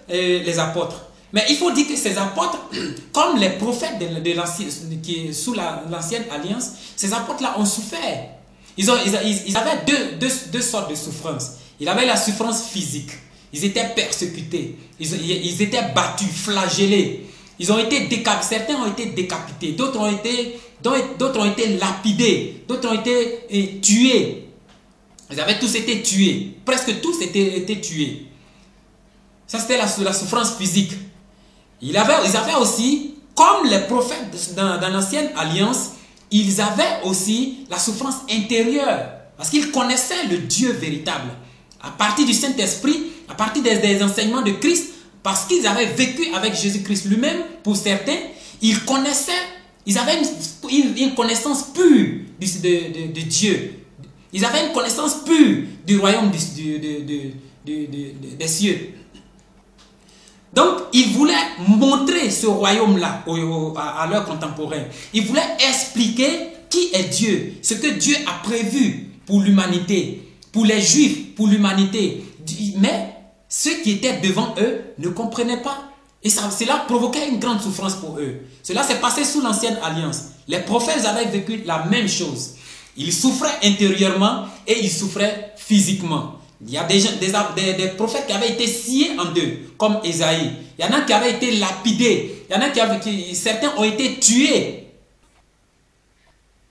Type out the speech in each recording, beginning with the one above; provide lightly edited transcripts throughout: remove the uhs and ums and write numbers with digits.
les apôtres. Mais il faut dire que ces apôtres, comme les prophètes qui est sous l'ancienne alliance, ces apôtres-là ont souffert. Ils avaient deux sortes de souffrances. Ils avaient la souffrance physique. Ils étaient persécutés. Ils étaient battus, flagellés. Ils ont été décapités. Certains ont été décapités. D'autres ont été lapidés. D'autres ont été tués. Ils avaient tous été tués. Presque tous été tués. Ça, c'était la souffrance physique. Ils avaient aussi, comme les prophètes dans l'ancienne alliance, ils avaient aussi la souffrance intérieure. Parce qu'ils connaissaient le Dieu véritable. À partir du Saint-Esprit, à partir des enseignements de Christ, parce qu'ils avaient vécu avec Jésus-Christ lui-même, pour certains, ils avaient une connaissance pure de Dieu. Ils avaient une connaissance pure du royaume des cieux. Donc, ils voulaient montrer ce royaume-là à leurs contemporains. Ils voulaient expliquer qui est Dieu, ce que Dieu a prévu pour l'humanité, pour les Juifs, pour l'humanité. Mais ceux qui étaient devant eux ne comprenaient pas. Et cela provoquait une grande souffrance pour eux. Cela s'est passé sous l'ancienne alliance. Les prophètes avaient vécu la même chose. Ils souffraient intérieurement et ils souffraient physiquement. Il y a des prophètes qui avaient été sciés en deux, comme Ésaïe. Il y en a qui avaient été lapidés. Il y en a certains ont été tués.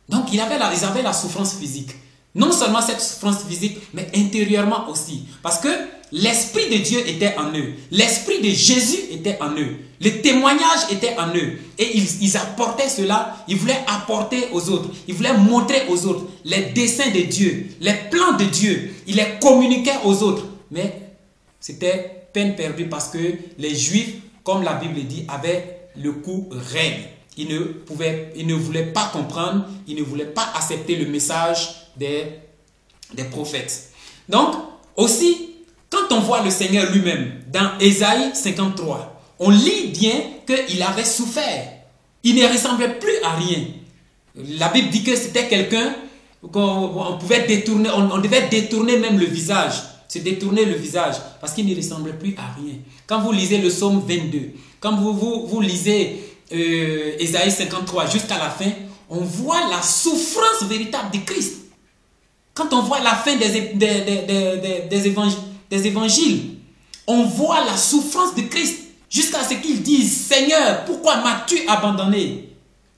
Donc, ils avaient la souffrance physique. Non seulement cette souffrance physique, mais intérieurement aussi. Parce que l'Esprit de Dieu était en eux. L'Esprit de Jésus était en eux. Le témoignage était en eux. Et ils apportaient cela. Ils voulaient apporter aux autres. Ils voulaient montrer aux autres les desseins de Dieu, les plans de Dieu. Ils les communiquaient aux autres. Mais c'était peine perdue parce que les Juifs, comme la Bible dit, avaient le cou raide. Ils ne voulaient pas comprendre. Ils ne voulaient pas accepter le message des prophètes. Donc, aussi, quand on voit le Seigneur lui-même dans Ésaïe 53, on lit bien qu'il avait souffert. Il ne ressemblait plus à rien. La Bible dit que c'était quelqu'un qu'on pouvait détourner, on devait détourner même le visage, se détourner le visage, parce qu'il ne ressemblait plus à rien. Quand vous lisez le psaume 22, quand vous lisez Ésaïe 53 jusqu'à la fin, on voit la souffrance véritable de Christ. Quand on voit la fin des évangiles, on voit la souffrance de Christ jusqu'à ce qu'il dise: Seigneur, pourquoi m'as-tu abandonné?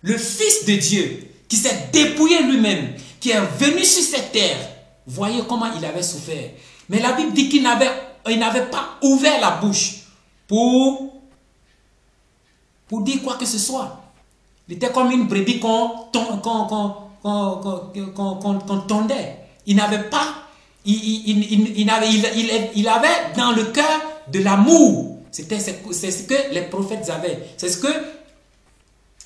Le Fils de Dieu qui s'est dépouillé lui-même, qui est venu sur cette terre. Voyez comment il avait souffert. Mais la Bible dit qu'il n'avait pas ouvert la bouche pour dire quoi que ce soit. Il était comme une brebis qu'on tondait. Il n'avait pas, il avait dans le cœur de l'amour. C'est ce que les prophètes avaient. C'est ce que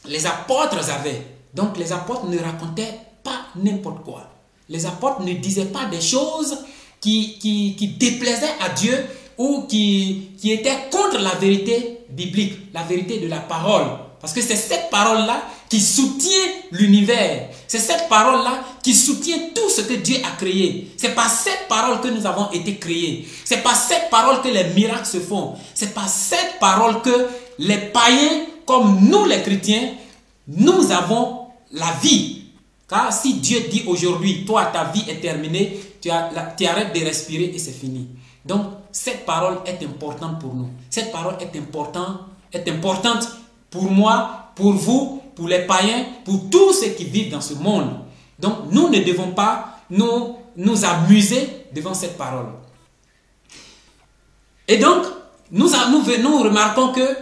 les apôtres avaient. Donc les apôtres ne racontaient pas n'importe quoi. Les apôtres ne disaient pas des choses qui déplaisaient à Dieu ou qui étaient contre la vérité biblique, la vérité de la parole. Parce que c'est cette parole-là qui soutient l'univers. C'est cette parole-là qui soutient tout ce que Dieu a créé. C'est par cette parole que nous avons été créés. C'est par cette parole que les miracles se font. C'est par cette parole que les païens, comme nous les chrétiens, nous avons la vie. Car si Dieu dit aujourd'hui, toi ta vie est terminée, tu arrêtes de respirer et c'est fini. Donc cette parole est importante pour nous. Cette parole est importante pour moi, pour vous, pour les païens, pour tous ceux qui vivent dans ce monde. Donc nous ne devons pas nous amuser devant cette parole. Et donc nous remarquons que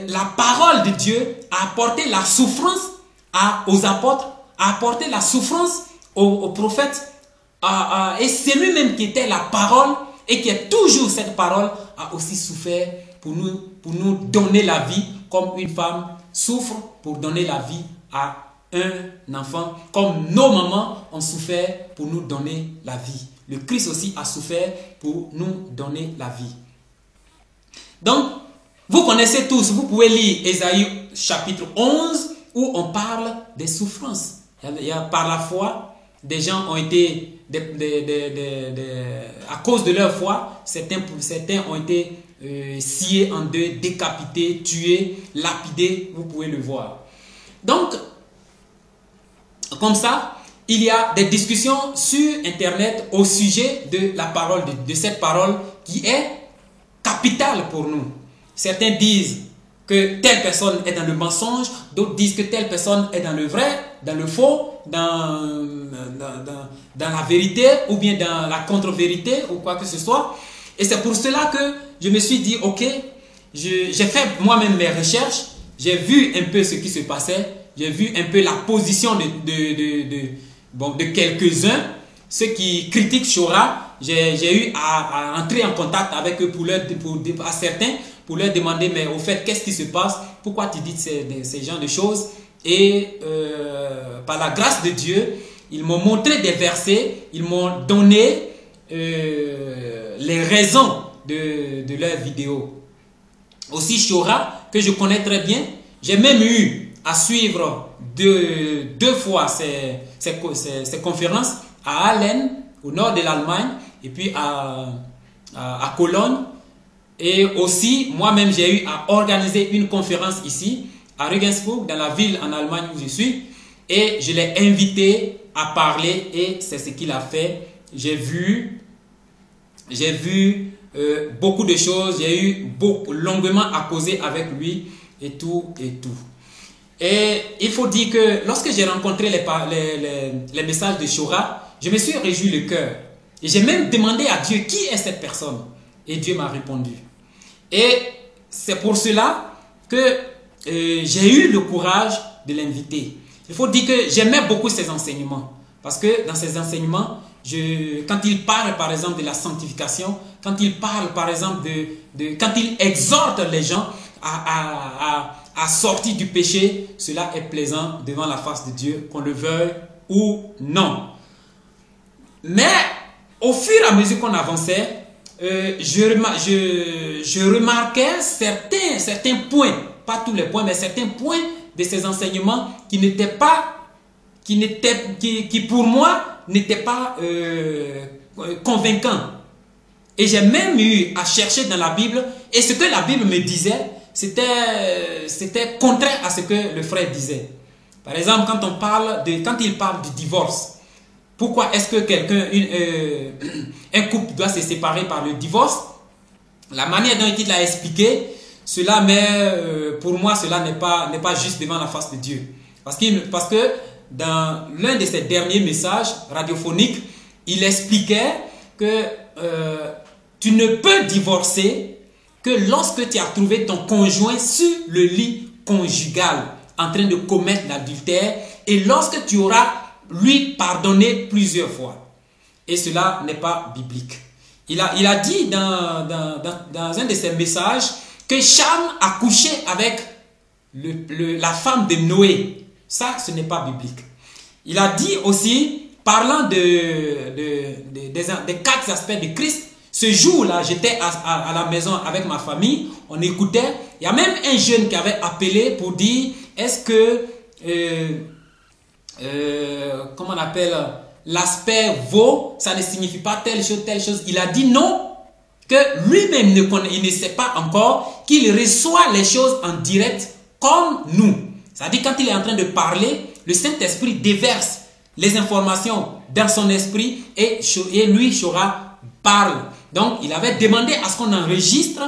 la parole de Dieu a apporté la souffrance aux apôtres, a apporté la souffrance aux prophètes, et c'est lui-même qui était la parole et qui est toujours cette parole, a aussi souffert pour nous donner la vie, comme une femme souffre pour donner la vie à un enfant, comme nos mamans ont souffert pour nous donner la vie. Le Christ aussi a souffert pour nous donner la vie. Donc, vous connaissez tous, vous pouvez lire Ésaïe chapitre 11 où on parle des souffrances. Par la foi, des gens ont été, à cause de leur foi, certains ont été scié en deux, décapité, tué, lapidé, vous pouvez le voir. Donc, comme ça, il y a des discussions sur Internet au sujet de la parole, de cette parole qui est capitale pour nous. Certains disent que telle personne est dans le mensonge, d'autres disent que telle personne est dans le vrai, dans le faux, dans la vérité ou bien dans la contre-vérité ou quoi que ce soit. Et c'est pour cela que je me suis dit, ok, j'ai fait moi-même mes recherches, j'ai vu un peu ce qui se passait, j'ai vu un peu la position de quelques-uns, ceux qui critiquent Chora. J'ai eu à entrer en contact avec eux à certains pour leur demander, mais au fait, qu'est-ce qui se passe? Pourquoi tu dis ces genres de choses? Et par la grâce de Dieu, ils m'ont montré des versets, ils m'ont donné les raisons de leurs vidéos. Aussi Chora, que je connais très bien, j'ai même eu à suivre deux fois ces conférences à Hallen, au nord de l'Allemagne, et puis à Cologne. Et aussi, moi-même, j'ai eu à organiser une conférence ici, à Regensburg, dans la ville en Allemagne où je suis. Et je l'ai invité à parler et c'est ce qu'il a fait. J'ai vu beaucoup de choses. J'ai eu longuement à causer avec lui et tout et tout. Et il faut dire que lorsque j'ai rencontré les messages de Chora, je me suis réjoui le cœur. Et j'ai même demandé à Dieu qui est cette personne. Et Dieu m'a répondu. Et c'est pour cela que j'ai eu le courage de l'inviter. Il faut dire que j'aimais beaucoup ses enseignements. Parce que dans ses enseignements, quand il parle par exemple de la sanctification, quand il parle par exemple quand il exhorte les gens à sortir du péché, cela est plaisant devant la face de Dieu, qu'on le veuille ou non. Mais au fur et à mesure qu'on avançait, je remarquais certains points, pas tous les points, mais certains points de ces enseignements qui pour moi n'étaient pas convaincants. Et j'ai même eu à chercher dans la Bible, et ce que la Bible me disait, c'était contraire à ce que le frère disait. Par exemple, quand il parle du divorce, pourquoi est-ce que un couple doit se séparer par le divorce? La manière dont il l'a expliqué, pour moi, cela n'est pas juste devant la face de Dieu. Parce que dans l'un de ses derniers messages radiophoniques, il expliquait que tu ne peux divorcer que lorsque tu as trouvé ton conjoint sur le lit conjugal en train de commettre l'adultère et lorsque tu auras lui pardonné plusieurs fois. Et cela n'est pas biblique. Il a dit dans un de ses messages que Cham a couché avec la femme de Noé. Ça, ce n'est pas biblique. Il a dit aussi, parlant des 4 aspects de Christ, ce jour-là, j'étais à la maison avec ma famille, on écoutait. Il y a même un jeune qui avait appelé pour dire, est-ce que, comment on appelle, l'aspect vaut, ça ne signifie pas telle chose. Il a dit non, que lui-même il ne sait pas encore qu'il reçoit les choses en direct comme nous. C'est-à-dire quand il est en train de parler, le Saint-Esprit déverse les informations dans son esprit et lui, Chora, parle. Donc, il avait demandé à ce qu'on enregistre